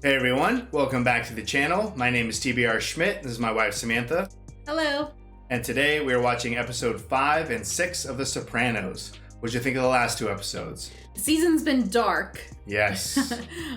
Hey everyone, welcome back to the channel. My name is TBR Schmitt. This is my wife Samantha. Hello. And today we are watching episode 5 and 6 of The Sopranos. What'd you think of the last two episodes? The season's been dark. Yes.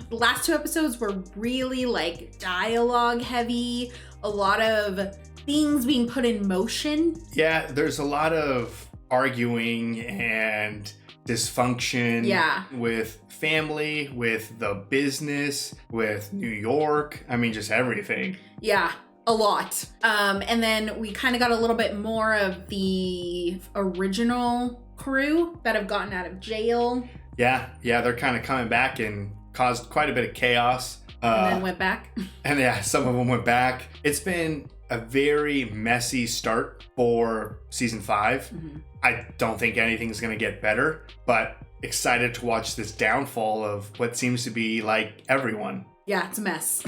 The last two episodes were really dialogue heavy, a lot of things being put in motion. Yeah, there's a lot of arguing and dysfunction with family, with the business, with New York. I mean, just everything. Yeah, a lot. And then we kind of got a little bit more of the original crew that have gotten out of jail. Yeah, they're kind of coming back and caused quite a bit of chaos. And then went back. And yeah, some of them went back. It's been a very messy start for season 5. Mm-hmm. I don't think anything's going to get better, but excited to watch this downfall of what seems to be like everyone. Yeah, it's a mess.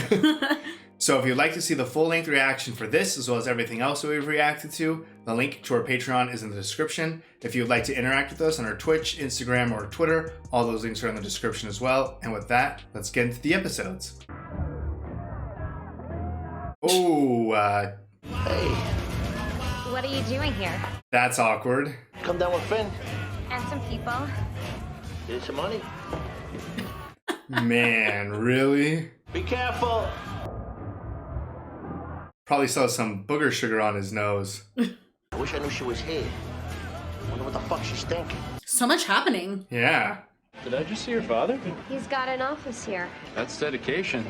So if you'd like to see the full-length reaction for this, as well as everything else that we've reacted to, the link to our Patreon is in the description. If you'd like to interact with us on our Twitch, Instagram, or Twitter, all those links are in the description as well. And with that, let's get into the episodes. Oh, Hey, What are you doing here? that's awkward. come down with Finn. And some people. Here's some money. Man, really? Be careful. Probably saw some booger sugar on his nose. I wish I knew she was here. Wonder what the fuck she's thinking. So much happening. Yeah. Did I just see your father? He's got an office here. That's dedication.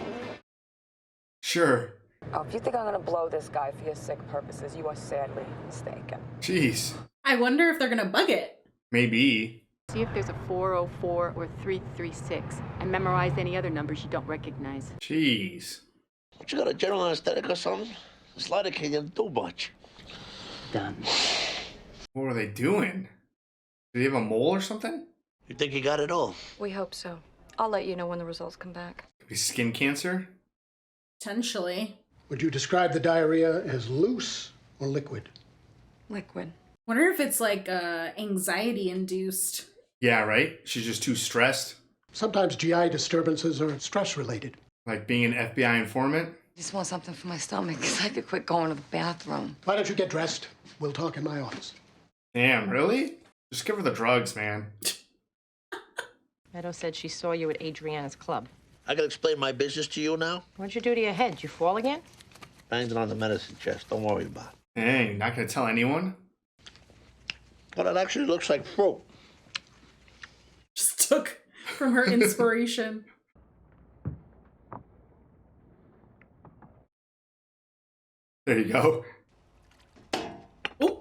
Sure. Oh, if you think I'm gonna blow this guy for your sick purposes, you are sadly mistaken. Jeez. I wonder if they're going to bug it. Maybe. See if there's a 404 or 336, and memorize any other numbers you don't recognize. Jeez. What, you got a general anesthetic or something? This lighter can't do much. Done. What were they doing? Did he have a mole or something? You think he got it all? We hope so. I'll let you know when the results come back. Could be skin cancer? Potentially. Would you describe the diarrhea as loose or liquid? Liquid. Wonder if it's anxiety induced. Yeah, right? She's just too stressed. Sometimes GI disturbances are stress related. Like being an FBI informant? Just want something for my stomach because I could quit going to the bathroom. Why don't you get dressed? We'll talk in my office. Damn, really? Just give her the drugs, man. Meadow said she saw you at Adriana's club. I can explain my business to you now? What'd you do to your head? Did you fall again? Banged it on the medicine chest. Don't worry about it. Dang, not gonna tell anyone? But it actually looks like fruit. Just took from her inspiration. There you go. Oh,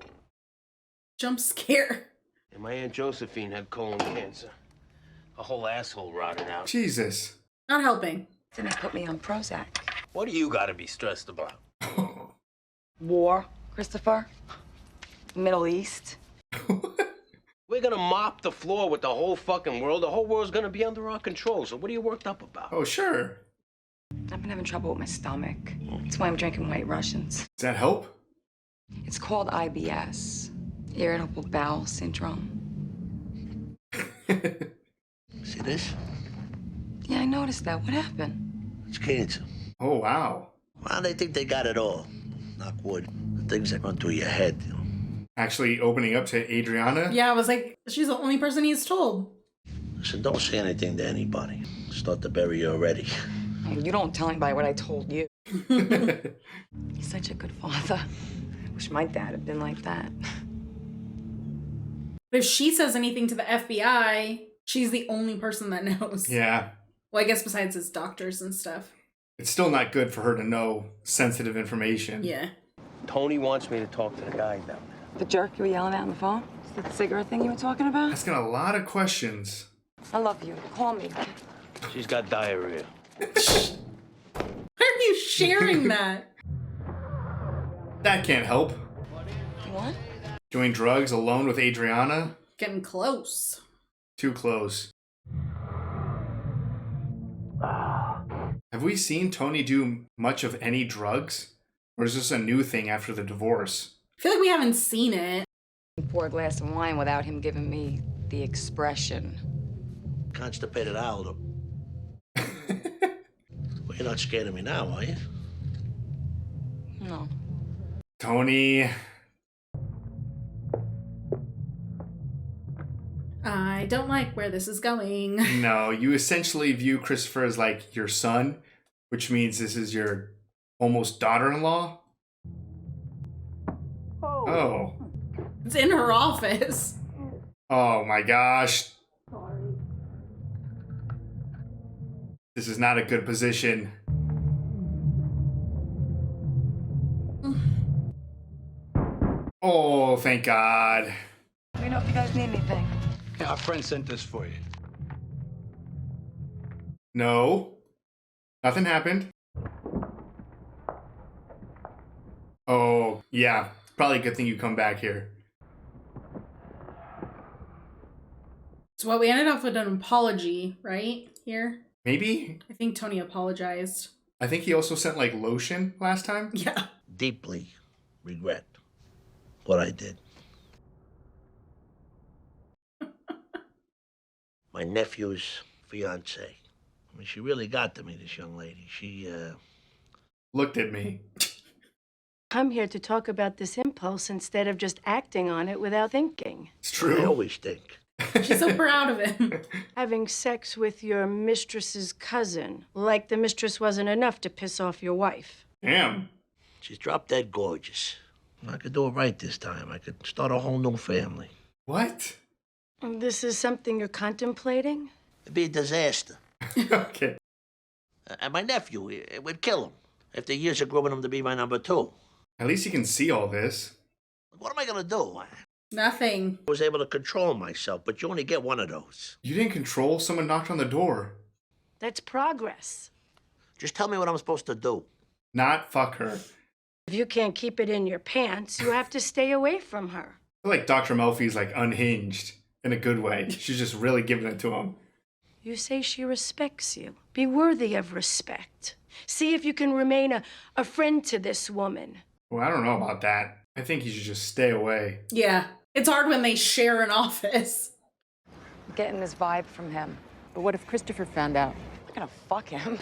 jump scare. And my Aunt Josephine had colon cancer. A whole asshole rotted out. Jesus. Not helping. Then they put me on Prozac. What do you gotta be stressed about? War, Christopher. Middle East. We're gonna mop the floor with the whole fucking world. The whole world's gonna be under our control. So what are you worked up about? Oh, sure. I've been having trouble with my stomach. That's why I'm drinking White Russians. Does that help? It's called IBS, irritable bowel syndrome. See this? Yeah, I noticed that. What happened? It's cancer. Oh, wow. Well, they think they got it all. Knock wood. The things that run through your head, you know. Actually opening up to Adriana? Yeah, I was like, she's the only person he's told. Listen, don't say anything to anybody. Start to bury you already. Oh, you don't tell anybody what I told you. He's such a good father. Wish my dad had been like that. But if she says anything to the FBI, she's the only person that knows. Yeah. Well, I guess besides his doctors and stuff. It's still not good for her to know sensitive information. Yeah. Tony wants me to talk to the guy down there. The jerk you were yelling at on the phone? Is that the cigarette thing you were talking about? Asking a lot of questions. I love you. Call me. She's got diarrhea. Why are you sharing that? That can't help. What? Doing drugs alone with Adriana? Getting close. Too close. Have we seen Tony do much of any drugs? Or is this a new thing after the divorce? I feel like we haven't seen it. Pour a glass of wine without him giving me the expression. Constipated Aldo. Well, you're not scared of me now, are you? No. Tony. I don't like where this is going. No, you essentially view Christopher as like your son, which means this is your almost daughter-in-law. Oh. It's in her office. Oh my gosh. This is not a good position. Oh, thank God. Let me know if you guys need anything. Yeah, our friend sent this for you. No. Nothing happened. Oh, yeah. Probably a good thing you come back here. So what we ended up with an apology, right? Here. Maybe? I think Tony apologized. I think he also sent like lotion last time. Yeah. Deeply regret what I did. My nephew's fiance. I mean, she really got to me, this young lady. She, Looked at me. I'm here to talk about this impulse instead of just acting on it without thinking. It's I true. always think. She's so proud of him. Having sex with your mistress's cousin, like the mistress wasn't enough to piss off your wife. Damn. She's drop dead gorgeous. I could do it right this time. I could start a whole new family. What? This is something you're contemplating? It'd be a disaster. Okay. And my nephew, it would kill him. After years of grooming him to be my number two. At least you can see all this. What am I gonna do? Nothing. I was able to control myself, but you only get one of those. You didn't control. Someone knocked on the door. That's progress. Just tell me what I'm supposed to do. Not fuck her. If you can't keep it in your pants, you have to stay away from her. I feel like Dr. Melfi's like unhinged in a good way. She's just really giving it to him. You say she respects you. Be worthy of respect. See if you can remain a friend to this woman. Well, I don't know about that. I think you should just stay away. Yeah. It's hard when they share an office. I'm getting this vibe from him. But what if Christopher found out? I'm not gonna fuck him.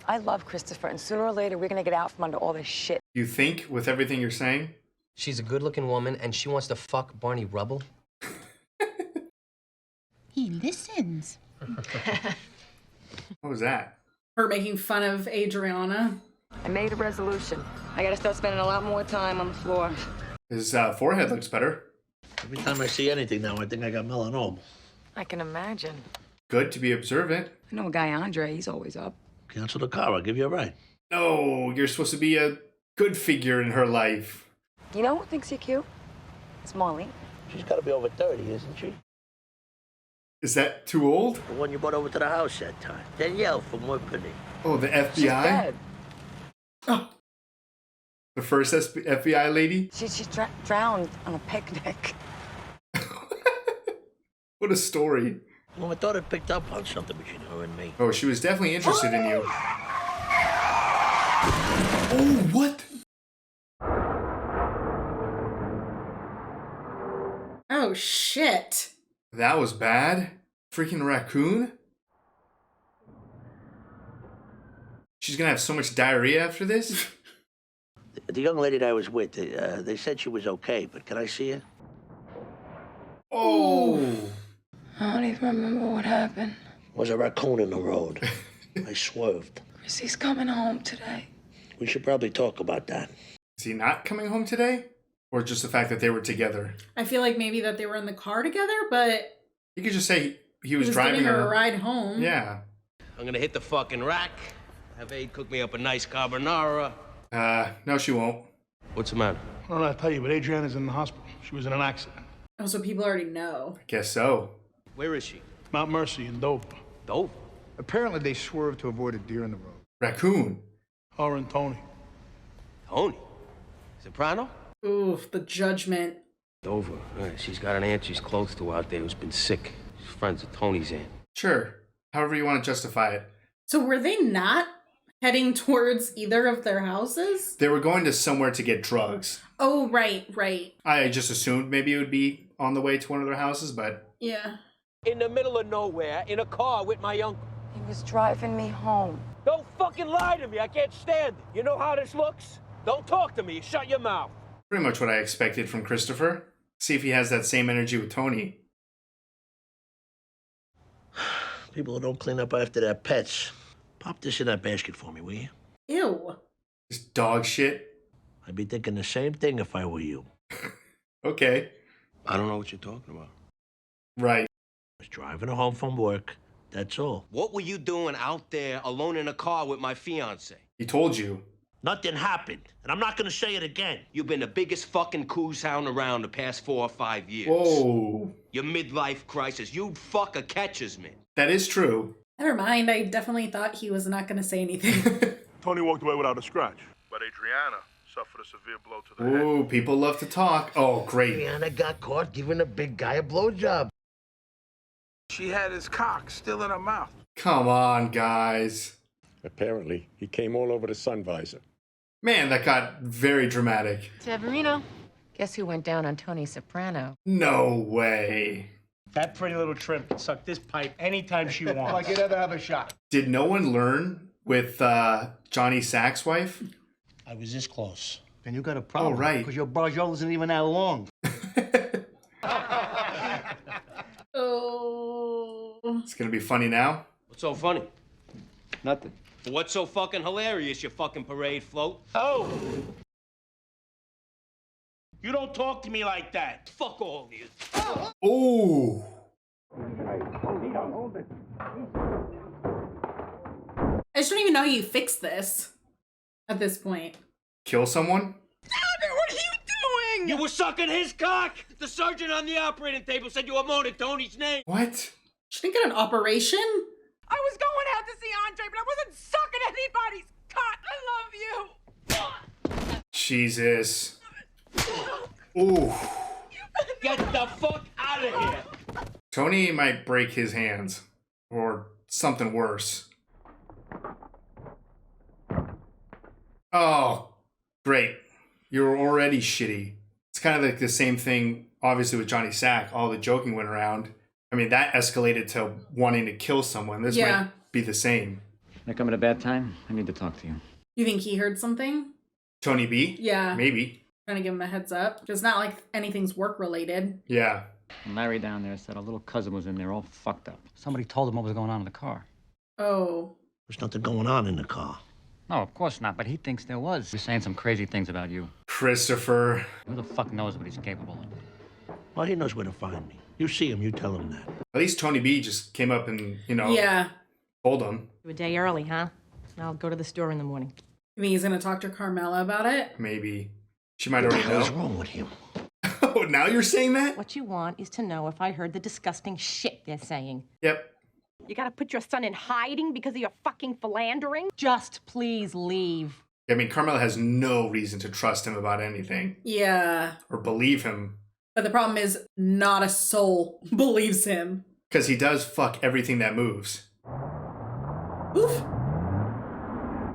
I love Christopher, and sooner or later, we're gonna get out from under all this shit. You think with everything you're saying? She's a good-looking woman, and she wants to fuck Barney Rubble? He listens. What was that? Her making fun of Adriana. I made a resolution. I gotta start spending a lot more time on the floor. His forehead looks better. Every time I see anything now, I think I got melanoma. I can imagine. Good to be observant. I know a guy, Andre, he's always up. Cancel the car, I'll give you a ride. No, you're supposed to be a good figure in her life. You know who thinks you're cute? It's Marlene. She's gotta be over 30, isn't she? Is that too old? The one you brought over to the house that time. Danielle from Whippany. Oh, the FBI? She's dead. Oh. The first FBI lady? She drowned on a picnic. What a story. Well, I thought it picked up on something between her and me. Oh, she was definitely interested in you. Oh, what? Oh, shit. That was bad. Freaking raccoon? She's gonna have so much diarrhea after this? The young lady that I was with, they said she was okay, but can I see her? Oh. I don't even remember what happened. Was a raccoon in the road. I swerved. Chrissy's coming home today. We should probably talk about that. Is he not coming home today? Or just the fact that they were together? I feel like maybe that they were in the car together, but You could just say he was giving driving her her a ride home. Yeah. I'm gonna hit the fucking rack. Have Aid cook me up a nice carbonara. No, she won't. What's the matter? I don't know how to tell you, but Adriana's in the hospital. She was in an accident. Oh, so people already know. Guess so. Where is she? Mount Mercy in Dover. Dover? Apparently they swerved to avoid a deer in the road. Raccoon. Her and Tony. Tony? Soprano? Ooh, the judgment. Dover. She's got an aunt she's close to out there who's been sick. She's friends with Tony's aunt. Sure. However you want to justify it. So were they not heading towards either of their houses? They were going to somewhere to get drugs. Oh, right. I just assumed maybe it would be on the way to one of their houses, but... Yeah. In the middle of nowhere, in a car with my uncle. He was driving me home. Don't fucking fucking lie to me. I can't stand it. You know how this looks? Don't talk to me. Shut your mouth. Pretty much what I expected from Christopher. See if he has that same energy with Tony. People who don't clean up after their pets. Pop this in that basket for me, will you? Ew. This dog shit. I'd be thinking the same thing if I were you. Okay. I don't know what you're talking about. Right. I was driving her home from work. That's all. What were you doing out there alone in a car with my fiance? He told you. Nothing happened, and I'm not gonna say it again. You've been the biggest fucking coos hound around the past 4 or 5 years. Whoa. Your midlife crisis. You'd fuck a catcher's mitt. That is true. Never mind. I definitely thought he was not going to say anything. Tony walked away without a scratch, but Adriana suffered a severe blow to the head. Ooh, people love to talk. Oh, great. Adriana got caught giving a big guy a blowjob. She had his cock still in her mouth. Come on, guys. Apparently, he came all over the sun visor. Man, that got very dramatic. Severino. Guess who went down on Tony Soprano? No way. That pretty little trimp can suck this pipe anytime she wants. Like you'd ever have a shot. Did no one learn with Johnny Sack's wife? I was this close. Then you got a problem. Oh, right. Because your barjol isn't even that long. Oh. It's gonna be funny now. What's so funny? Nothing. What's so fucking hilarious, you fucking parade float? Oh! You don't talk to me like that. Fuck all of you. Ooh. I just don't even know how you fix this at this point. Kill someone? What are you doing? You were sucking his cock! The surgeon on the operating table said you were moaning Tony's name. What? She didn't get an operation? I was going out to see Andre, but I wasn't sucking anybody's cock. I love you. Jesus. Ooh. Get the fuck out of here! Tony might break his hands. Or something worse. Oh, great. You were already shitty. It's kind of like the same thing, obviously, with Johnny Sack. All the joking went around. I mean, that escalated to wanting to kill someone. This might be the same. I come at a bad time? I need to talk to you. You think he heard something? Tony B? Yeah. Maybe. Trying to give him a heads up. Because it's not like anything's work related. Yeah. Larry down there said a little cousin was in there all fucked up. Somebody told him what was going on in the car. Oh. There's nothing going on in the car. No, of course not, but he thinks there was. He's saying some crazy things about you. Christopher. Who the fuck knows what he's capable of? Well, he knows where to find me. You see him, you tell him that. At least Tony B just came up and, Yeah. told him. A day early, huh? I'll go to the store in the morning. You think he's going to talk to Carmela about it? Maybe. She might already know. What's wrong with him? Oh, now you're saying that? What you want is to know if I heard the disgusting shit they're saying. Yep. You gotta put your son in hiding because of your fucking philandering? Just please leave. I mean, Carmela has no reason to trust him about anything. Yeah. Or believe him. But the problem is, not a soul believes him. Because he does fuck everything that moves. Oof.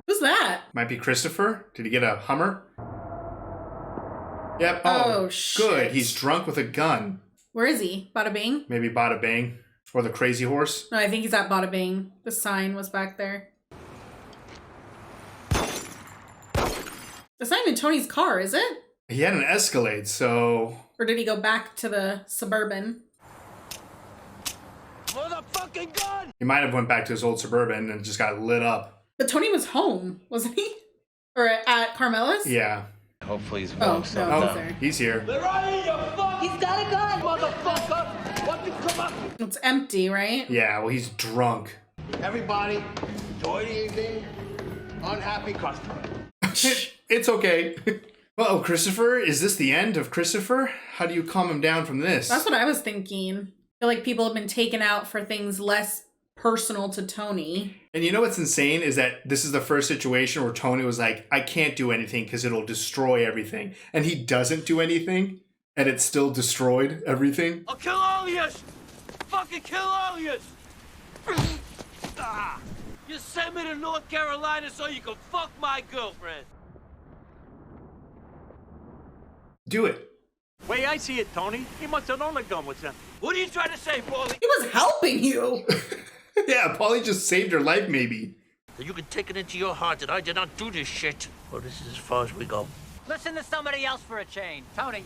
Who's that? Might be Christopher. Did he get a Hummer? Yep. Oh, shit. Good. He's drunk with a gun. Where is he? Bada Bing? Maybe Bada Bing. Or the Crazy Horse. No, I think he's at Bada Bing. The sign was back there. That's not even Tony's car, is it? He had an Escalade, so... Or did he go back to the Suburban? Motherfucking gun! He might have went back to his old Suburban and just got lit up. But Tony was home, wasn't he? Or at Carmela's? Yeah. Hopefully he's Oh, home. no, he's here. They're right here, you fuck! He's got a gun! Motherfucker! What the come up? It's empty, right? Yeah, well, he's drunk. Everybody, enjoy the evening. Unhappy customer. It's okay. Uh-oh, Christopher? Is this the end of Christopher? How do you calm him down from this? That's what I was thinking. I feel like people have been taken out for things less personal to Tony. And you know what's insane is that this is the first situation where Tony was like, I can't do anything because it'll destroy everything. And he doesn't do anything, and it still destroyed everything. I'll kill all of you! Fucking kill all of you! You sent me to North Carolina so you could fuck my girlfriend. Do it. Way I see it, Tony, he must have known the gun was empty. What are you trying to say, Paulie? He was helping you. Yeah, Paulie just saved her life, maybe. that you can take it into your heart that I did not do this shit. Well, this is as far as we go. Listen to somebody else for a change. Tony,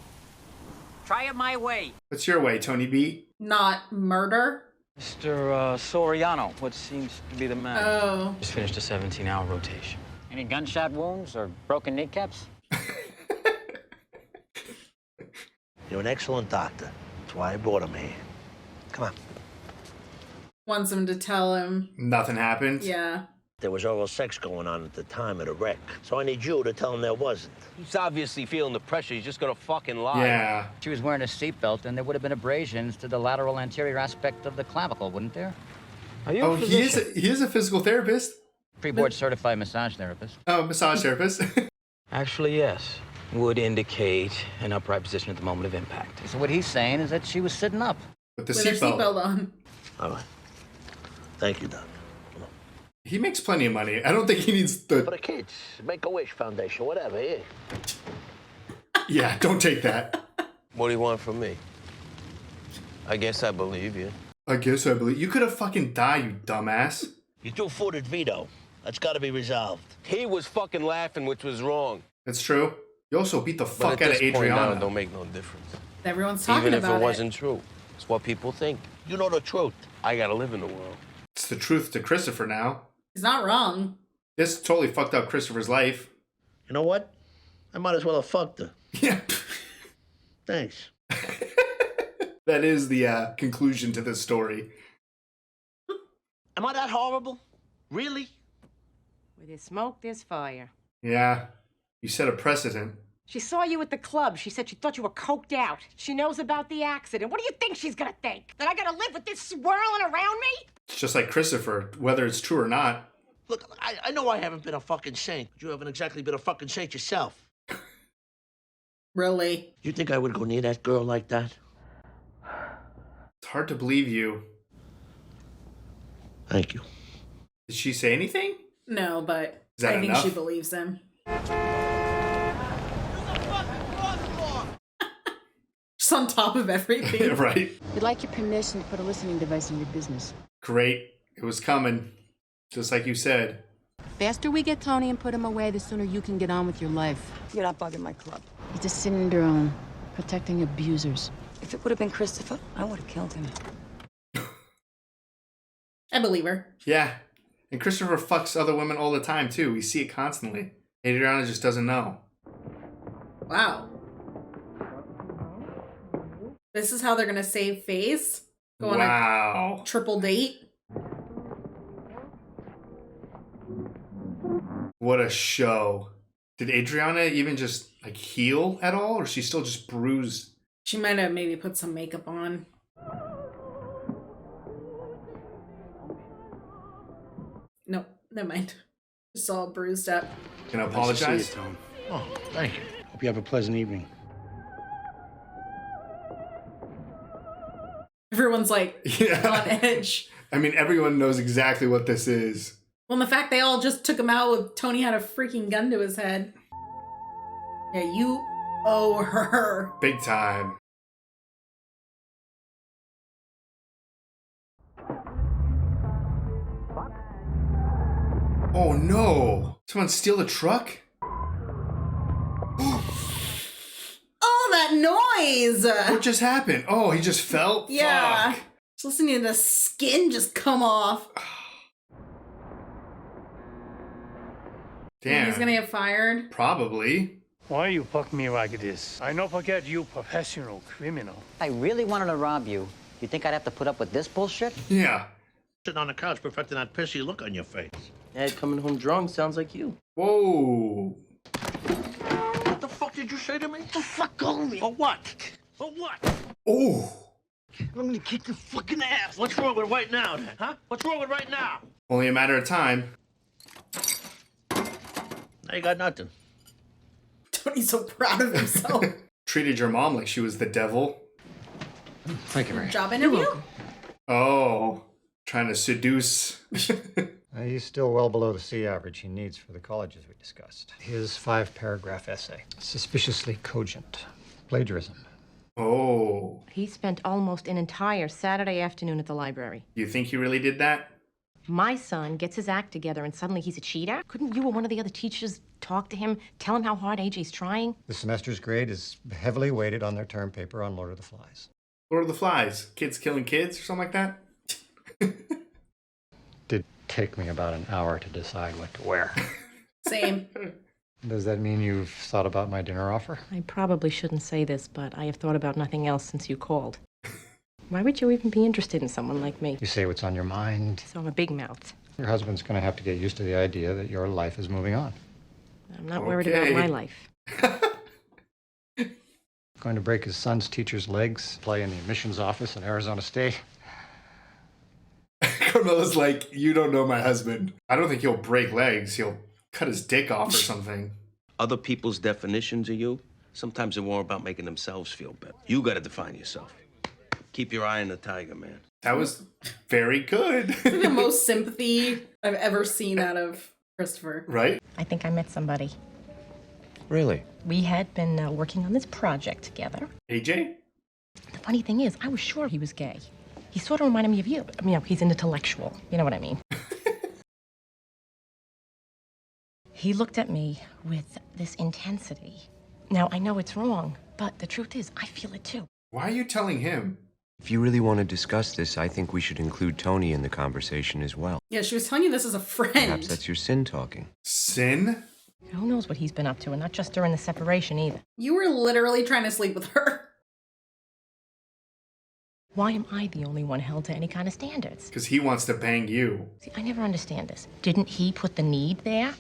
try it my way. What's your way, Tony B? Not murder. Mr. Soriano, what seems to be the matter? Oh. Just finished a 17-hour rotation. Any gunshot wounds or broken kneecaps? You're an excellent doctor. That's why I brought him here. Come on. Wants him to tell him. Nothing happened? Yeah. There was oral sex going on at the time of the wreck, so I need you to tell him there wasn't. He's obviously feeling the pressure. He's just gonna fucking lie. Yeah. She was wearing a seatbelt, and there would have been abrasions to the lateral anterior aspect of the clavicle, wouldn't there? Are you he is a physical therapist. Pre-board certified massage therapist. Oh, massage therapist. Actually, yes. Would indicate an upright position at the moment of impact. So what he's saying is that she was sitting up. With the With her seatbelt on. All right. Thank you, Doc. He makes plenty of money. I don't think he needs the... For the kids, Make-A-Wish Foundation, whatever, yeah. Yeah, don't take that. What do you want from me? I guess I believe you. I guess I believe... You could have fucking died, you dumbass. You two-footed veto. That's got to be resolved. He was fucking laughing, which was wrong. That's true. You also beat the fuck But out at of this point now, Adriana. it don't make no difference. Everyone's talking Even if about it wasn't true. It's what people think. You know the truth. I gotta live in the world. It's the truth to Christopher now. He's not wrong. This totally fucked up Christopher's life. You know what? I might as well have fucked her. Yeah. Thanks. That is the conclusion to this story. Am I that horrible? Really? Where there's smoke, there's fire. Yeah. You set a precedent. She saw you at the club. She said she thought you were coked out. She knows about the accident. What do you think she's gonna think? That I gotta live with this swirling around me? It's just like Christopher, whether it's true or not. Look, I know I haven't been a fucking saint, but you haven't exactly been a fucking saint yourself. Really? You think I would go near that girl like that? It's hard to believe you. Thank you. Did she say anything? No, but Is that I think enough? she believes him. Just on top of everything. Right. We'd like your permission to put a listening device in your business. Great. It was coming. Just like you said. Faster we get Tony and put him away, the sooner you can get on with your life. You're not bugging my club. He's a syndrome, protecting abusers. If it would have been Christopher, I would have killed him. I believe her. Yeah. And Christopher fucks other women all the time, too. We see it constantly. Adriana just doesn't know. Wow. This is how they're gonna save face? Go on a triple date? What a show. Did Adriana even just, like, heal at all? Or is she still just bruised? She might have maybe put some makeup on. No, never mind. Just all bruised up. Can I Nice apologize? to see you, Tom. Oh, thank you. Hope you have a pleasant evening. Everyone's like on edge. I mean, everyone knows exactly what this is. Well, and the fact they all just took him out with Tony had a freaking gun to his head. Yeah, you owe her. Big time. Oh no! Someone steal the truck? Oh, that noise! What just happened? Oh, he just fell? Yeah. Fuck. Just listening to the skin just come off. Damn. He's gonna get fired. Probably. Why you fuck me like this? I no forget you professional criminal. If I really wanted to rob you, you think I'd have to put up with this bullshit? Yeah. Sitting on the couch perfecting that pissy look on your face. Ed coming home drunk sounds like you. Whoa. What the fuck did you say to me? What the fuck on me? For what? For what? Oh. I'm gonna kick your fucking ass. What's wrong with right now, then? Huh? What's wrong with right now? Only a matter of time. Now you got nothing. Tony's so proud of himself. Treated your mom like she was the devil. Thank you, Mary. Job interview? Oh. Trying to seduce. He's still well below the C average he needs for the colleges we discussed. His 5-paragraph essay, suspiciously cogent. Plagiarism. Oh. He spent almost an entire Saturday afternoon at the library. You think he really did that? My son gets his act together and suddenly he's a cheater? Couldn't you or one of the other teachers talk to him, tell him how hard AJ's trying? The semester's grade is heavily weighted on their term paper on Lord of the Flies. Lord of the Flies. Kids killing kids or something like that? Did take me about an hour to decide what to wear. Same. Does that mean you've thought about my dinner offer? I probably shouldn't say this, but I have thought about nothing else since you called. Why would you even be interested in someone like me? You say what's on your mind. So I'm a big mouth. Your husband's going to have to get used to the idea that your life is moving on. I'm not worried about my life. Going to break his son's teacher's legs, play in the admissions office at Arizona State. Carmela's like, you don't know my husband. I don't think he'll break legs. He'll cut his dick off or something. Other people's definitions of you, sometimes they're more about making themselves feel better. You got to define yourself. Keep your eye on the tiger, man. That was very good. The most sympathy I've ever seen out of Christopher. Right? I think I met somebody. Really? We had been working on this project together. AJ? The funny thing is, I was sure he was gay. He sort of reminded me of you. I mean, he's an intellectual. You know what I mean? He looked at me with this intensity. Now, I know it's wrong, but the truth is, I feel it too. Why are you telling him? If you really want to discuss this, I think we should include Tony in the conversation as well. Yeah, she was telling you this as a friend. Perhaps that's your sin talking. Sin? Who knows what he's been up to, and not just during the separation either. You were literally trying to sleep with her. Why am I the only one held to any kind of standards? Because he wants to bang you. See, I never understand this. Didn't he put the need there?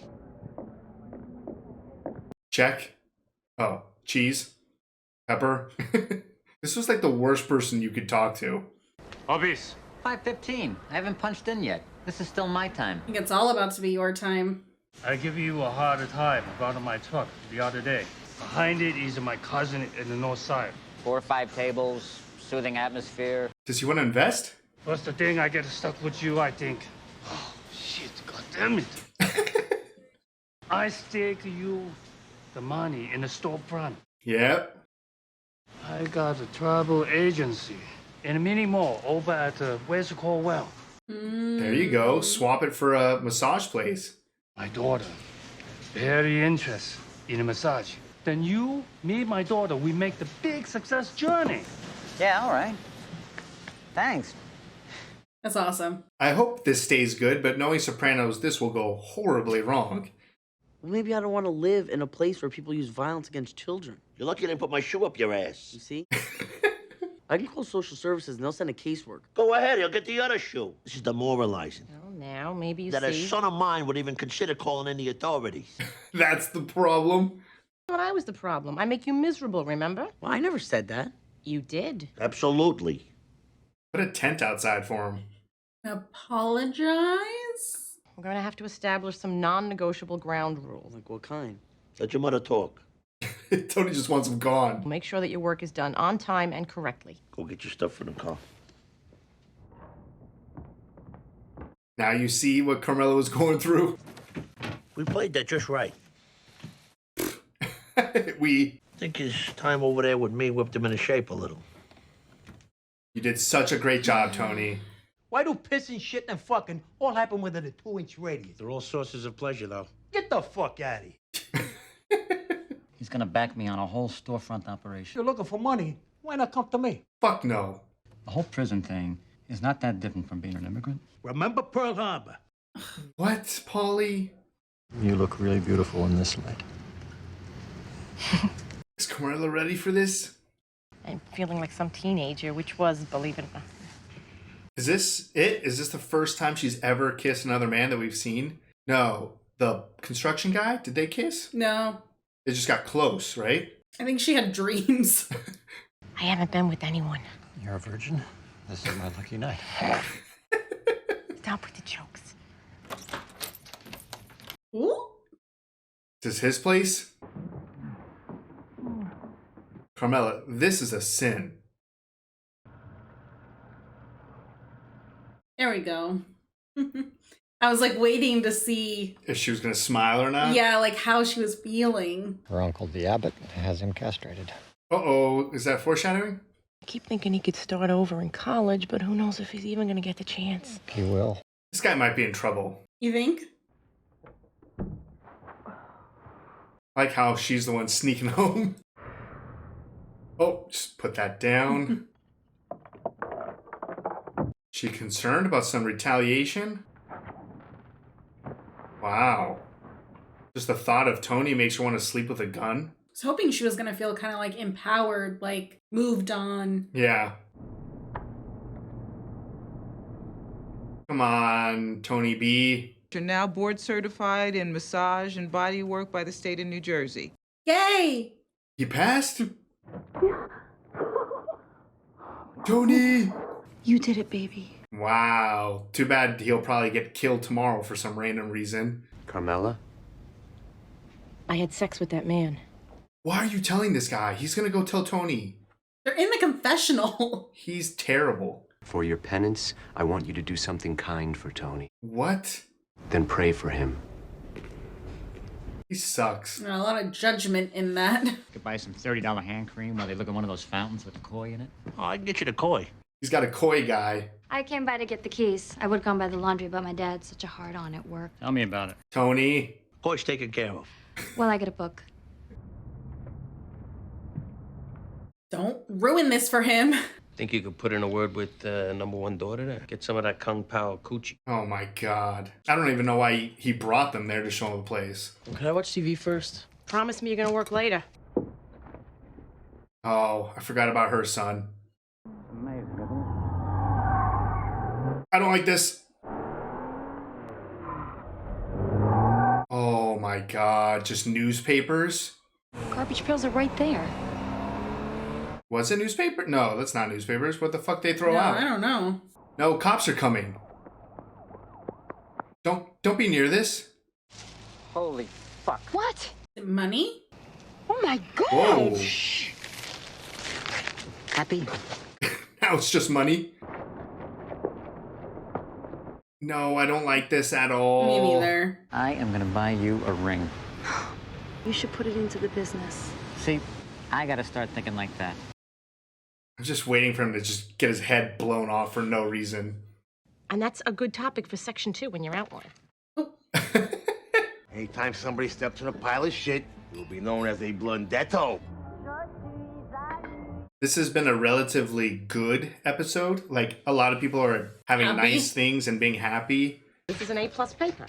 Check. Oh, cheese. Pepper. This was like the worst person you could talk to. Obvious. 5:15. I haven't punched in yet. This is still my time. I think it's all about to be your time. I give you a harder time about my truck the other day. Behind it is my cousin in the north side. 4 or 5 tables, soothing atmosphere. Does he want to invest? What's the thing? I get stuck with you, I think. Oh, shit. God damn it. I stake you the money in the storefront. Yep. I got a travel agency in a mini mall over at West Cornwall. There you go. Swap it for a massage place. My daughter, very interested in a massage. Then you, me, my daughter, we make the big success journey. Yeah, all right. Thanks. That's awesome. I hope this stays good, but knowing Sopranos, this will go horribly wrong. Well, maybe I don't want to live in a place where people use violence against children. You're lucky I didn't put my shoe up your ass. You see? I can call social services and they'll send a caseworker. Go ahead, he'll get the other shoe. This is demoralizing. Well, now, maybe you That see. a son of mine would even consider calling in the authorities. That's the problem. But I was the problem. I make you miserable, remember? Well, I never said that. You did. Absolutely. Put a tent outside for him. Apologize? We're going to have to establish some non-negotiable ground rules. Like what kind? Let your mother talk. Tony just wants him gone. Make sure that your work is done on time and correctly. Go get your stuff from the car. Now you see what Carmela was going through. We played that just right. We. I think his time over there with me whipped him into shape a little. You did such a great job, Tony. Why do pissing, shit, and fucking all happen within a 2-inch radius? They're all sources of pleasure, though. Get the fuck out of here. He's gonna back me on a whole storefront operation. You're looking for money. Why not come to me? Fuck no. The whole prison thing is not that different from being an immigrant. Remember Pearl Harbor? What, Paulie? You look really beautiful in this light. Is Carmela ready for this? I'm feeling like some teenager, which was, believe it or not. Is this it? Is this the first time she's ever kissed another man that we've seen? No. The construction guy? Did they kiss? No. They just got close, right? I think she had dreams. I haven't been with anyone. You're a virgin? This is my lucky night. Stop with the jokes. Ooh. Is this his place? Carmela, this is a sin. There we go. I was like waiting to see If she was going to smile or not? yeah, like how she was feeling. Her uncle, the abbot, has him castrated. Uh-oh. Is that foreshadowing? I keep thinking he could start over in college, but who knows if he's even going to get the chance. He will. This guy might be in trouble. You think? I like how she's the one sneaking home. Oh, just put that down. She concerned about some retaliation? Wow. Just the thought of Tony makes her want to sleep with a gun? I was hoping she was gonna feel kind of like empowered, like moved on. Yeah. Come on, Tony B. You're now board certified in massage and body work by the state of New Jersey. Yay! He passed? Tony! You did it, baby. Wow. Too bad he'll probably get killed tomorrow for some random reason. Carmela? I had sex with that man. Why are you telling this guy? He's gonna go tell Tony. They're in the confessional. He's terrible. For your penance, I want you to do something kind for Tony. What? Then pray for him. He sucks. A lot of judgment in that. Could buy some $30 hand cream while they look at one of those fountains with the koi in it. Oh, I can get you the koi. He's got a koi guy. I came by to get the keys. I would have gone by the laundry, but my dad's such a hard-on at work. Tell me about it. Tony. Koi's taken care of. Well, I get a book. Don't ruin this for him. Think you could put in a word with #1 daughter there? Get some of that Kung Pao coochie. Oh my god. I don't even know why he brought them there to show them the place. Can I watch TV first? Promise me you're gonna work later. Oh, I forgot about her son. Amazing, isn't it? I don't like this. Oh my god, just newspapers? Garbage pails are right there. Was it newspaper? No, that's not newspapers. What the fuck they throw No, out? I don't know. No, cops are coming. Don't be near this. Holy fuck. What? Money? Oh my god! Whoa. Happy? Now it's just money. No, I don't like this at all. Me neither. I am gonna buy you a ring. You should put it into the business. See, I gotta start thinking like that. I'm just waiting for him to just get his head blown off for no reason. And that's a good topic for Section 2 when you're out one. Anytime somebody steps on a pile of shit, you'll be known as a Blundetto. This has been a relatively good episode. Like, a lot of people are having Happy? nice things and being happy. This is an A+ paper.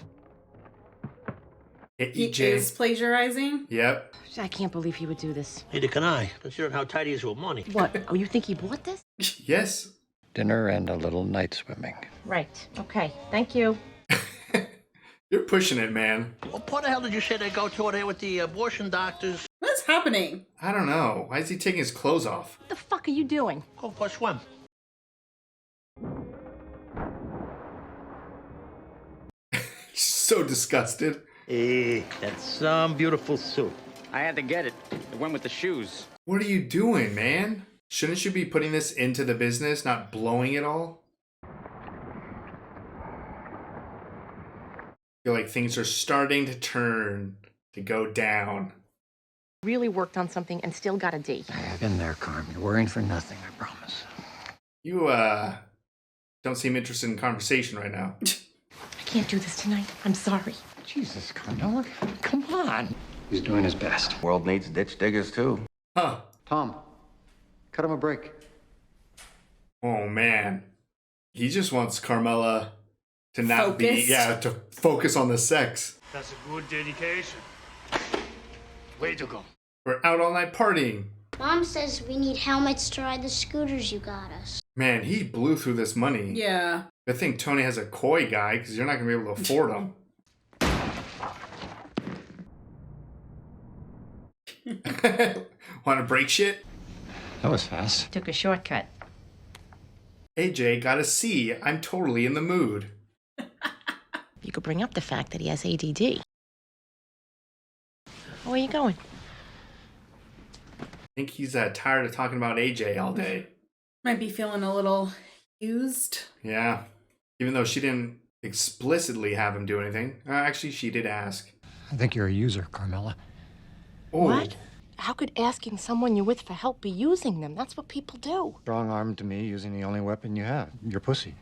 He is plagiarizing? Yep. I can't believe he would do this. Neither can I, considering how tight he is with money. What? Oh, you think he bought this? Yes. Dinner and a little night swimming. Right. Okay. Thank you. You're pushing it, man. What part of hell did you say they go to there with the abortion doctors? What's happening? I don't know. Why is he taking his clothes off? What the fuck are you doing? Go for a swim. He's so disgusted. Hey, that's some beautiful suit. I had to get it. It went with the shoes. What are you doing, man? Shouldn't you be putting this into the business, not blowing it all? I feel like things are starting to turn, to go down. Really worked on something and still got a D. I've been there, Carm. You're worrying for nothing, I promise. You, don't seem interested in conversation right now. I can't do this tonight. I'm sorry. Jesus, Carmela, come on. He's doing his best. World needs ditch diggers, too. Huh. Tom, cut him a break. Oh, man. He just wants Carmela to not Focused. to focus on the sex. That's a good dedication. Way to go. We're out all night partying. Mom says we need helmets to ride the scooters you got us. Man, he blew through this money. Yeah. I think Tony has a koi guy because you're not going to be able to afford him. Want to break shit? That was fast. Took a shortcut. AJ got a C. I'm totally in the mood. You could bring up the fact that he has ADD. Where are you going? I think he's tired of talking about AJ all day. Might be feeling a little used. Yeah. Even though she didn't explicitly have him do anything. Actually, she did ask. I think you're a user, Carmela. Oh. What? How could asking someone you're with for help be using them? That's what people do. Strong arm to me using the only weapon you have, your pussy.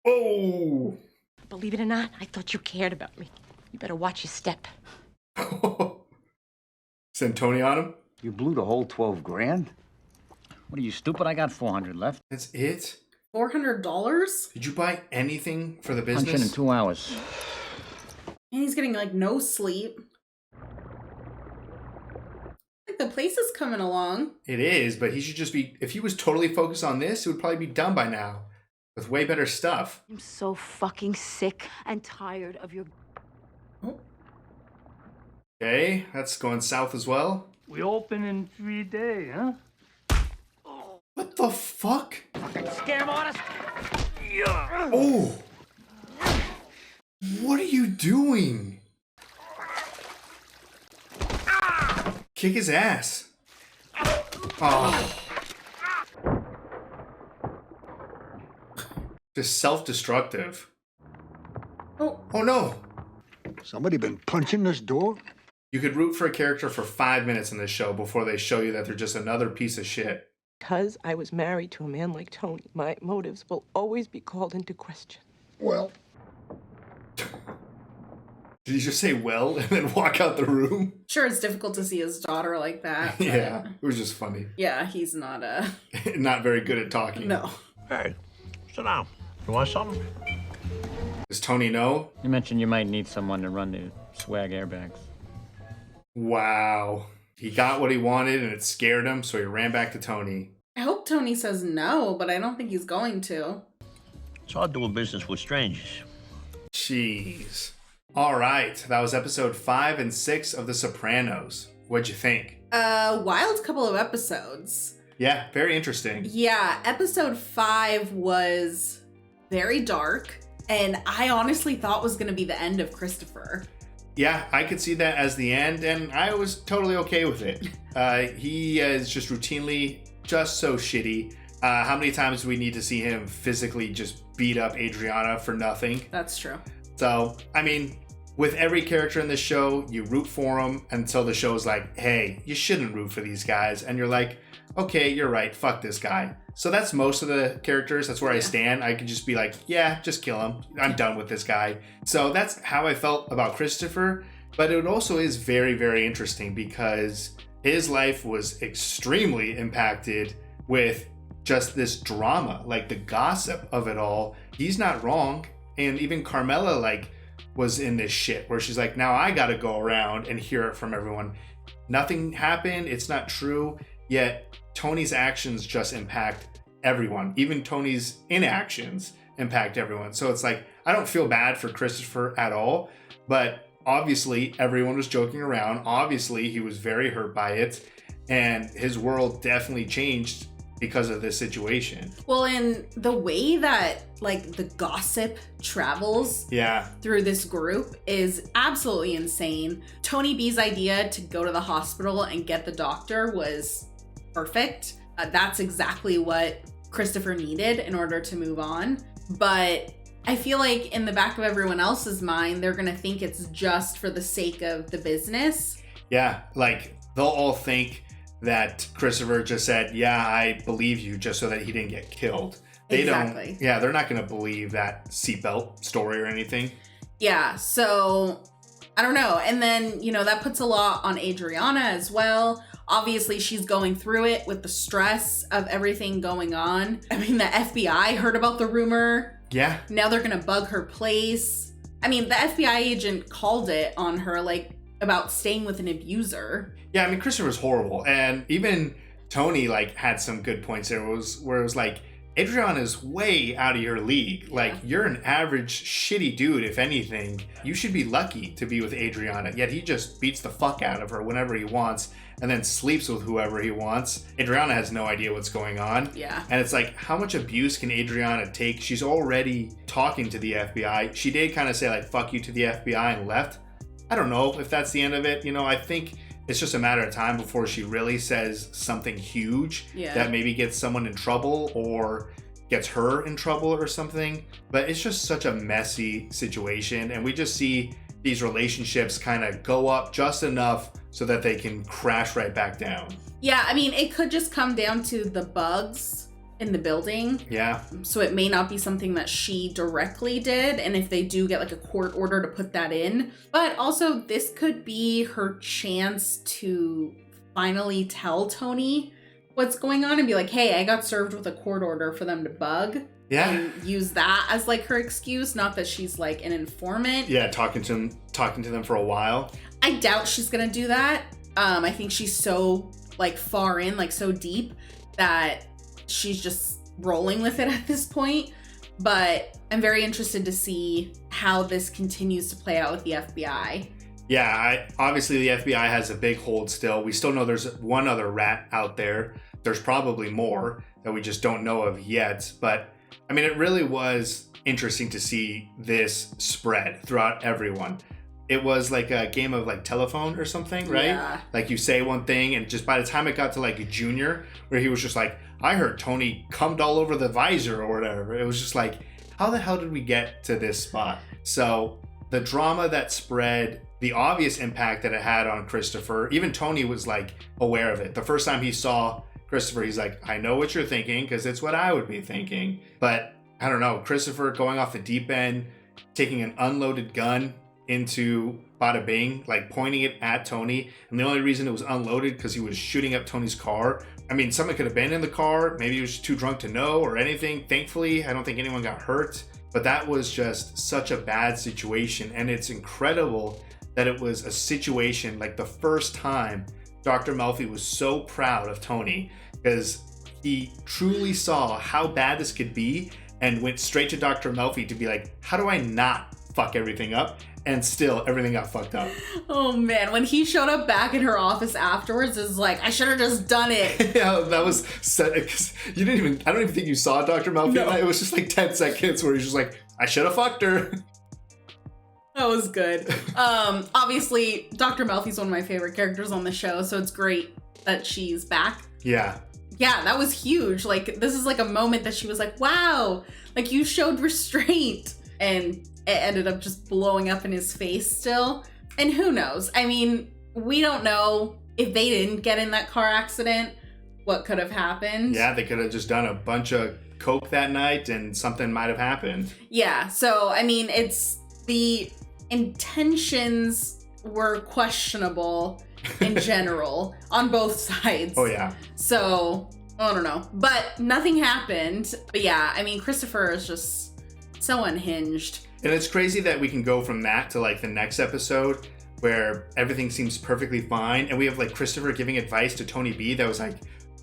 Oh! Believe it or not, I thought you cared about me. You better watch your step. Send Tony on him? You blew the whole 12 grand? What are you, stupid? I got 400 left. That's it? $400? Did you buy anything for the Punch business? in 2 hours. And he's getting like no sleep. Like the place is coming along. It is, but he should just be, if he was totally focused on this, it would probably be done by now. With way better stuff. I'm so fucking sick and tired of your... Okay, that's going south as well. We open in 3 days, huh? What the fuck? Fucking scam artist. Oh! What are you doing? Kick his ass. Oh. Just self-destructive. Oh no! Somebody been punching this door? You could root for a character for 5 minutes in this show before they show you that they're just another piece of shit. Because I was married to a man like Tony, my motives will always be called into question. Well. Did you just say well and then walk out the room? Sure, it's difficult to see his daughter like that. But Yeah, it was just funny. yeah, he's not Not very good at talking. No. Hey, sit down. You want something? Does Tony know? You mentioned you might need someone to run the swag airbags. Wow. He got what he wanted and it scared him, so he ran back to Tony. I hope Tony says no, but I don't think he's going to. It's hard doing business with strangers. Jeez. All right, that was episode 5 and 6 of The Sopranos. What'd you think? Wild couple of episodes. Yeah, very interesting. Yeah, episode 5 was very dark, and I honestly thought was going to be the end of Christopher. Yeah, I could see that as the end, and I was totally okay with it. He is just routinely just so shitty. How many times do we need to see him physically just beat up Adriana for nothing? That's true. So, I mean, with every character in the show, you root for them until the show's like, hey, you shouldn't root for these guys. And you're like, okay, you're right, fuck this guy. So that's most of the characters. That's where I stand. I could just be like, yeah, just kill him. I'm done with this guy. So that's how I felt about Christopher. But it also is very, very interesting because his life was extremely impacted with just this drama, like the gossip of it all. He's not wrong. And even Carmela, like, was in this shit where she's like, now I gotta go around and hear it from everyone. Nothing happened. It's not true. Yet Tony's actions just impact everyone. Even Tony's inactions impact everyone. So it's like, I don't feel bad for Christopher at all. But obviously, everyone was joking around. Obviously, he was very hurt by it. And his world definitely changed because of this situation. Well, and the way that like the gossip travels through this group is absolutely insane. Tony B's idea to go to the hospital and get the doctor was perfect. That's exactly what Christopher needed in order to move on. But I feel like in the back of everyone else's mind, they're gonna think it's just for the sake of the business. Yeah, like they'll all think that Christopher just said, yeah, I believe you, just so that he didn't get killed. They Exactly. don't, they're not going to believe that seatbelt story or anything. Yeah, so I don't know. And then, you know, that puts a lot on Adriana as well. Obviously, she's going through it with the stress of everything going on. I mean, the FBI heard about the rumor. Yeah. Now they're going to bug her place. I mean, the FBI agent called it on her, like, about staying with an abuser. Yeah, I mean, Christopher's horrible. And even Tony, like, had some good points there. Where it was like, Adriana's way out of your league. Like, you're an average shitty dude, if anything. You should be lucky to be with Adriana. Yet he just beats the fuck out of her whenever he wants and then sleeps with whoever he wants. Adriana has no idea what's going on. Yeah. And it's like, how much abuse can Adriana take? She's already talking to the FBI. She did kind of say, like, fuck you to the FBI and left. I don't know if that's the end of it. You know, I think it's just a matter of time before she really says something huge that maybe gets someone in trouble or gets her in trouble or something. But it's just such a messy situation. And we just see these relationships kind of go up just enough so that they can crash right back down. Yeah, I mean, it could just come down to the bugs in the building. Yeah. So it may not be something that she directly did. And if they do get like a court order to put that in. But also this could be her chance to finally tell Tony what's going on and be like, hey, I got served with a court order for them to bug. Yeah. And use that as like her excuse. Not that she's like an informant. Yeah, talking to them for a while. I doubt she's gonna do that. I think she's so like far in, like so deep that she's just rolling with it at this point. But I'm very interested to see how this continues to play out with the FBI. Yeah, obviously the FBI has a big hold still. We still know there's one other rat out there. There's probably more that we just don't know of yet. But I mean, it really was interesting to see this spread throughout everyone. It was like a game of like telephone or something, right? Yeah. Like you say one thing and just by the time it got to like Junior, where he was just like, I heard Tony cummed all over the visor or whatever. It was just like, how the hell did we get to this spot? So the drama that spread, the obvious impact that it had on Christopher, even Tony was like aware of it. The first time he saw Christopher, he's like, I know what you're thinking because it's what I would be thinking. But I don't know, Christopher going off the deep end, taking an unloaded gun into Bada Bing, like pointing it at Tony. And the only reason it was unloaded because he was shooting up Tony's car. I mean, someone could have been in the car. Maybe he was too drunk to know or anything. Thankfully, I don't think anyone got hurt. But that was just such a bad situation. And it's incredible that it was a situation like the first time Dr. Melfi was so proud of Tony because he truly saw how bad this could be and went straight to Dr. Melfi to be like, how do I not fuck everything up? And still everything got fucked up. Oh man, when he showed up back in her office afterwards, it's like, I should have just done it. Yeah, that was set because I don't even think you saw Dr. Melfi. No. It was just like 10 seconds where he's just like, I should have fucked her. That was good. Obviously, Dr. Melfi's one of my favorite characters on the show, so it's great that she's back. Yeah. Yeah, that was huge. Like, this is like a moment that she was like, wow, like you showed restraint. And it ended up just blowing up in his face still. And who knows? I mean, we don't know if they didn't get in that car accident, what could have happened. Yeah, they could have just done a bunch of coke that night and something might have happened. Yeah, so, I mean, it's the intentions were questionable in general on both sides. Oh, yeah. So, I don't know. But nothing happened. But yeah, I mean, Christopher is just so unhinged. And it's crazy that we can go from that to like the next episode where everything seems perfectly fine. And we have like Christopher giving advice to Tony B that was like,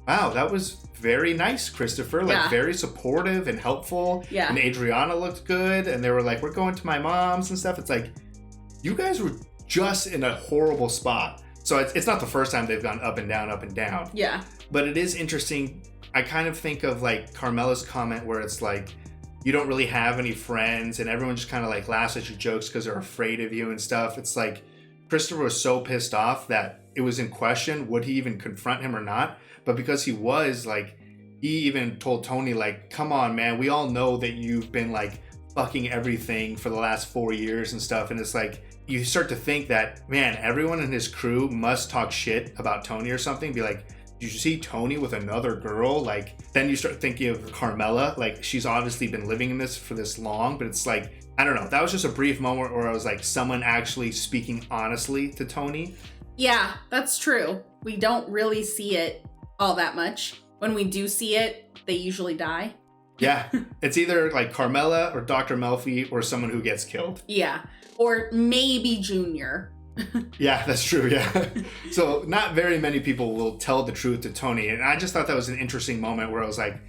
wow, that was very nice, Christopher. Like very supportive and helpful. Yeah. And Adriana looked good. And they were like, we're going to my mom's and stuff. It's like, you guys were just in a horrible spot. So it's not the first time they've gone up and down, up and down. Yeah. But it is interesting. I kind of think of like Carmela's comment where it's like, you don't really have any friends and everyone just kind of like laughs at your jokes because they're afraid of you and stuff. It's like Christopher was so pissed off that it was in question, would he even confront him or not? But because he was, like, he even told Tony, like, come on, man, we all know that you've been like fucking everything for the last 4 years and stuff. And it's like, you start to think that, man, everyone in his crew must talk shit about Tony or something. Be like, did you see Tony with another girl? Like, then you start thinking of Carmela. Like, she's obviously been living in this for this long, but it's like, I don't know. That was just a brief moment where I was like, someone actually speaking honestly to Tony. Yeah, that's true. We don't really see it all that much. When we do see it, they usually die. Yeah, it's either like Carmela or Dr. Melfi or someone who gets killed. Yeah, or maybe Junior. Yeah, that's true. Yeah. So not very many people will tell the truth to Tony. And I just thought that was an interesting moment where I was like,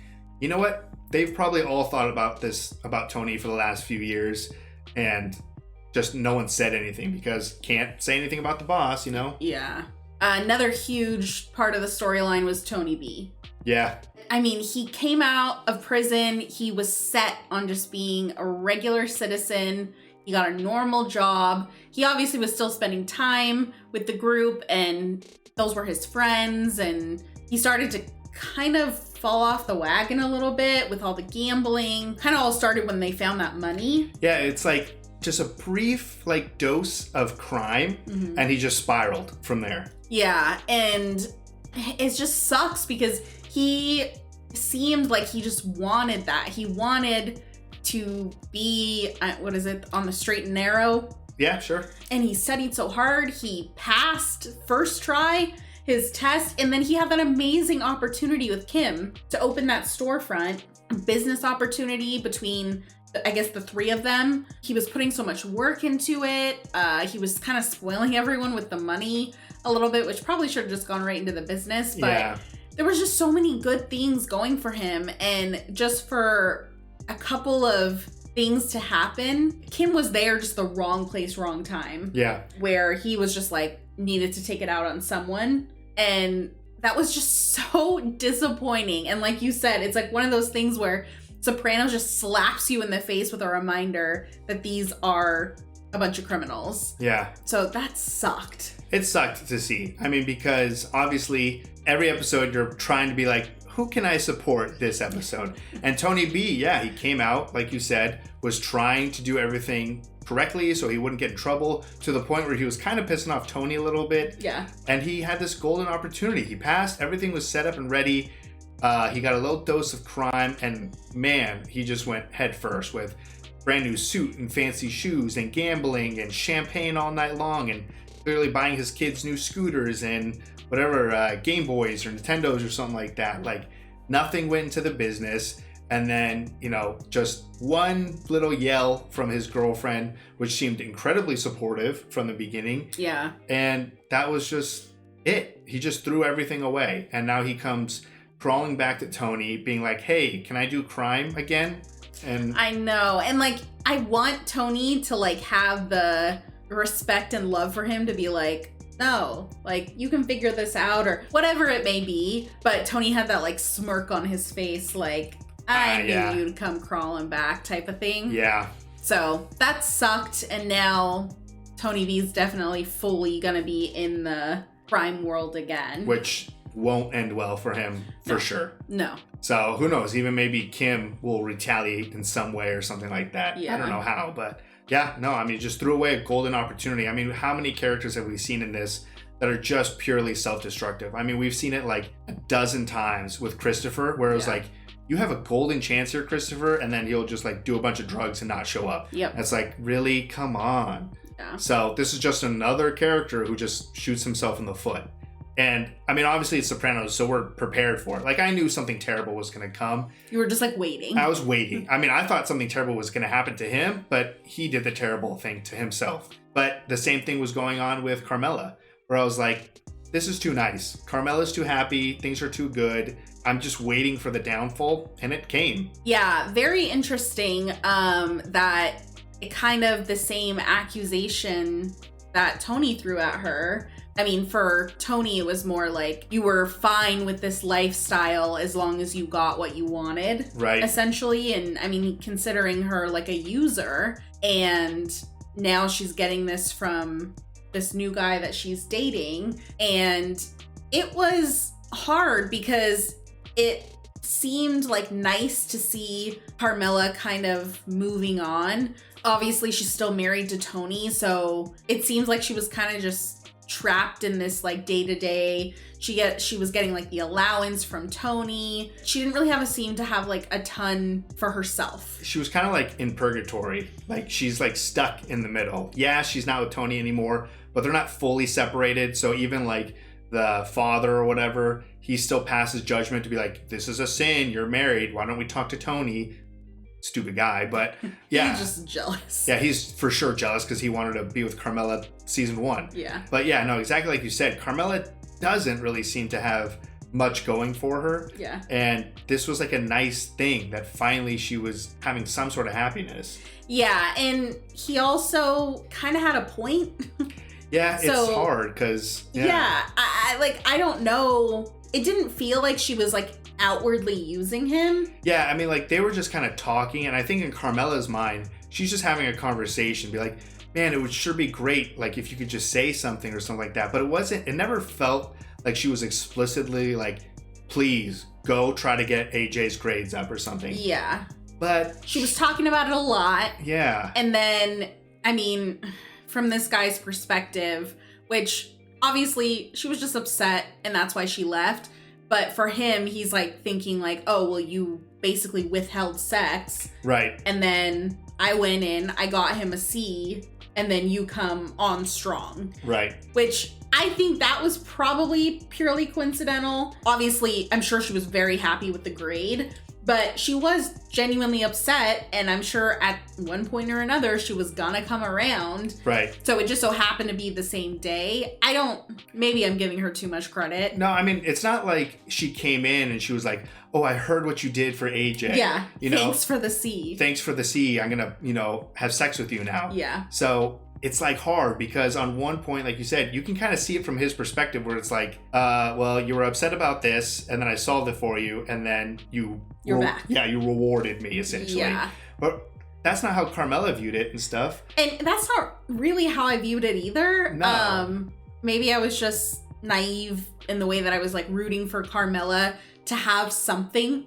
you know what? They've probably all thought about this, about Tony for the last few years. And just no one said anything because can't say anything about the boss, you know? Yeah. Another huge part of the storyline was Tony B. Yeah. I mean, he came out of prison. He was set on just being a regular citizen. He got a normal job. He obviously was still spending time with the group and those were his friends. And he started to kind of fall off the wagon a little bit with all the gambling. Kind of all started when they found that money. Yeah, it's like just a brief like dose of crime and he just spiraled from there. Yeah, and it just sucks because he seemed like he just wanted that. He wanted to be, on the straight and narrow. Yeah, sure. And he studied so hard. He passed first try his test, and then he had that amazing opportunity with Kim to open that storefront, business opportunity between, I guess, the three of them. He was putting so much work into it. He was kind of spoiling everyone with the money a little bit, which probably should have just gone right into the business. But there was just so many good things going for him. And just for a couple of things to happen, Kim was there, just the wrong place, wrong time. Yeah. Where he was just like, needed to take it out on someone. And that was just so disappointing. And like you said, it's like one of those things where Sopranos just slaps you in the face with a reminder that these are a bunch of criminals. Yeah. So that sucked. It sucked to see. I mean, because obviously every episode you're trying to be like, who can I support this episode? And Tony B, yeah, he came out, like you said, was trying to do everything correctly so he wouldn't get in trouble, to the point where he was kind of pissing off Tony a little bit. Yeah. And he had this golden opportunity. He passed, everything was set up and ready. He got a little dose of crime, and man, he just went head first with brand new suit and fancy shoes and gambling and champagne all night long, and clearly buying his kids new scooters and whatever, Game Boys or Nintendos or something like that. Like, nothing went into the business. And then, just one little yell from his girlfriend, which seemed incredibly supportive from the beginning. Yeah. And that was just it. He just threw everything away. And now he comes crawling back to Tony, being like, hey, can I do crime again? And I know. And like, I want Tony to like have the respect and love for him to be like, no, like, you can figure this out, or whatever it may be. But Tony had that like smirk on his face, like, I knew you'd come crawling back type of thing. Yeah. So that sucked. And now Tony V's definitely fully gonna be in the crime world again. Which won't end well for him, for sure. No. So who knows? Even maybe Kim will retaliate in some way or something like that. Yeah. I don't know how, but yeah, no, I mean, just threw away a golden opportunity. I mean, how many characters have we seen in this that are just purely self-destructive? I mean, we've seen it like a dozen times with Christopher, where it was like, you have a golden chance here, Christopher, and then he'll just like do a bunch of drugs and not show up. Yep. It's like, really? Come on. Yeah. So this is just another character who just shoots himself in the foot. And I mean, obviously it's Sopranos, so we're prepared for it. Like, I knew something terrible was going to come. You were just like waiting. I was waiting. I mean, I thought something terrible was going to happen to him, but he did the terrible thing to himself. But the same thing was going on with Carmela, where I was like, this is too nice. Carmela's too happy. Things are too good. I'm just waiting for the downfall, and it came. Yeah, very interesting that it kind of the same accusation that Tony threw at her. I mean, for Tony, it was more like you were fine with this lifestyle as long as you got what you wanted, right? Essentially. And I mean, considering her like a user, and now she's getting this from this new guy that she's dating. And it was hard because it seemed like nice to see Carmela kind of moving on. Obviously, she's still married to Tony, so it seems like she was kind of just trapped in this like day-to-day. She was getting like the allowance from Tony. She didn't really seem to have like a ton for herself. She was kind of like in purgatory. Like, she's like stuck in the middle. Yeah, she's not with Tony anymore, but they're not fully separated. So even like the father or whatever, he still passes judgment to be like, this is a sin, you're married, why don't we talk to Tony? Stupid guy, but yeah. He's just jealous. Yeah, he's for sure jealous because he wanted to be with Carmela season 1. Yeah. But yeah, no, exactly like you said, Carmela doesn't really seem to have much going for her. Yeah. And this was like a nice thing that finally she was having some sort of happiness. Yeah, and he also kind of had a point. Yeah, So, it's hard because I don't know. It didn't feel like she was like outwardly using him. Yeah, I mean, like, they were just kind of talking, and I think in Carmela's mind, she's just having a conversation, be like, man, it would sure be great, like, if you could just say something or something like that. But it never felt like she was explicitly like, please go try to get AJ's grades up or something. Yeah. But she was talking about it a lot. Yeah. And then, I mean, from this guy's perspective, which obviously she was just upset and that's why she left. But for him, he's like thinking like, oh, well, you basically withheld sex. Right. And then I went in, I got him a C, and then you come on strong. Right. Which I think that was probably purely coincidental. Obviously, I'm sure she was very happy with the grade, but she was genuinely upset, and I'm sure at one point or another she was gonna come around. Right. So it just so happened to be the same day. Maybe I'm giving her too much credit. No, I mean, it's not like she came in and she was like, oh, I heard what you did for AJ. Yeah, you know, thanks for the C. Thanks for the C. I'm gonna, have sex with you now. Yeah. So it's like hard because on one point, like you said, you can kind of see it from his perspective where it's like, well, you were upset about this and then I solved it for you and then you're back. Yeah, you rewarded me essentially. Yeah. But that's not how Carmela viewed it and stuff. And that's not really how I viewed it either. No. Maybe I was just naive in the way that I was like rooting for Carmela to have something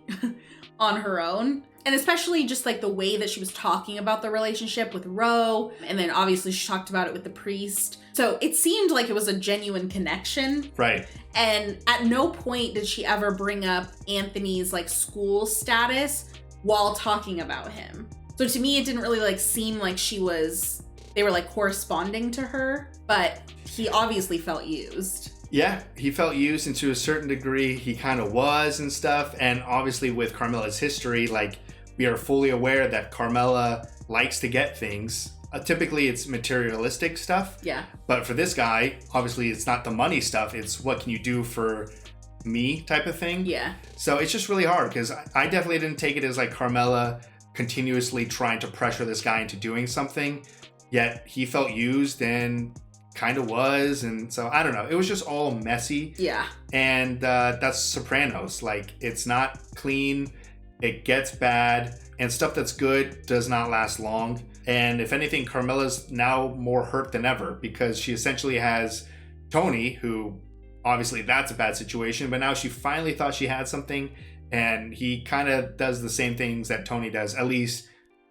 on her own. And especially just like the way that she was talking about the relationship with Ro. And then obviously she talked about it with the priest. So it seemed like it was a genuine connection. Right. And at no point did she ever bring up Anthony's like school status while talking about him. So to me, it didn't really like seem like they were like corresponding to her, but he obviously felt used. Yeah, he felt used, and to a certain degree, he kind of was and stuff. And obviously with Carmela's history, like, we are fully aware that Carmela likes to get things. Typically, it's materialistic stuff. Yeah. But for this guy, obviously, it's not the money stuff. It's what can you do for me type of thing. Yeah. So it's just really hard because I definitely didn't take it as like Carmela continuously trying to pressure this guy into doing something. Yet he felt used and kind of was, and so I don't know, it was just all messy. Yeah. And that's Sopranos. Like, it's not clean, it gets bad, and stuff that's good does not last long. And if anything, Carmela's now more hurt than ever because she essentially has Tony, who obviously that's a bad situation, but now she finally thought she had something, and he kind of does the same things that Tony does, at least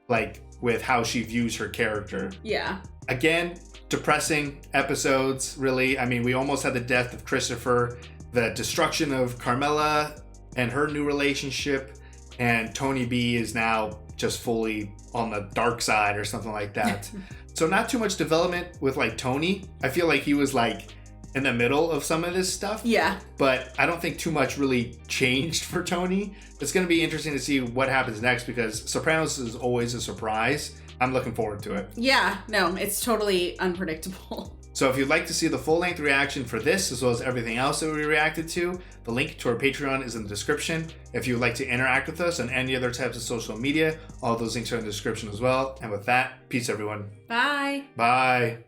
like with how she views her character. Yeah. Again, depressing episodes, really. I mean, we almost had the death of Christopher, the destruction of Carmela and her new relationship, and Tony B is now just fully on the dark side or something like that. So not too much development with like Tony. I feel like he was like in the middle of some of this stuff. Yeah. But I don't think too much really changed for Tony. It's going to be interesting to see what happens next because Sopranos is always a surprise. I'm looking forward to it. Yeah, no, it's totally unpredictable. So if you'd like to see the full-length reaction for this, as well as everything else that we reacted to, the link to our Patreon is in the description. If you would like to interact with us on any other types of social media, all those links are in the description as well. And with that, peace everyone. Bye. Bye.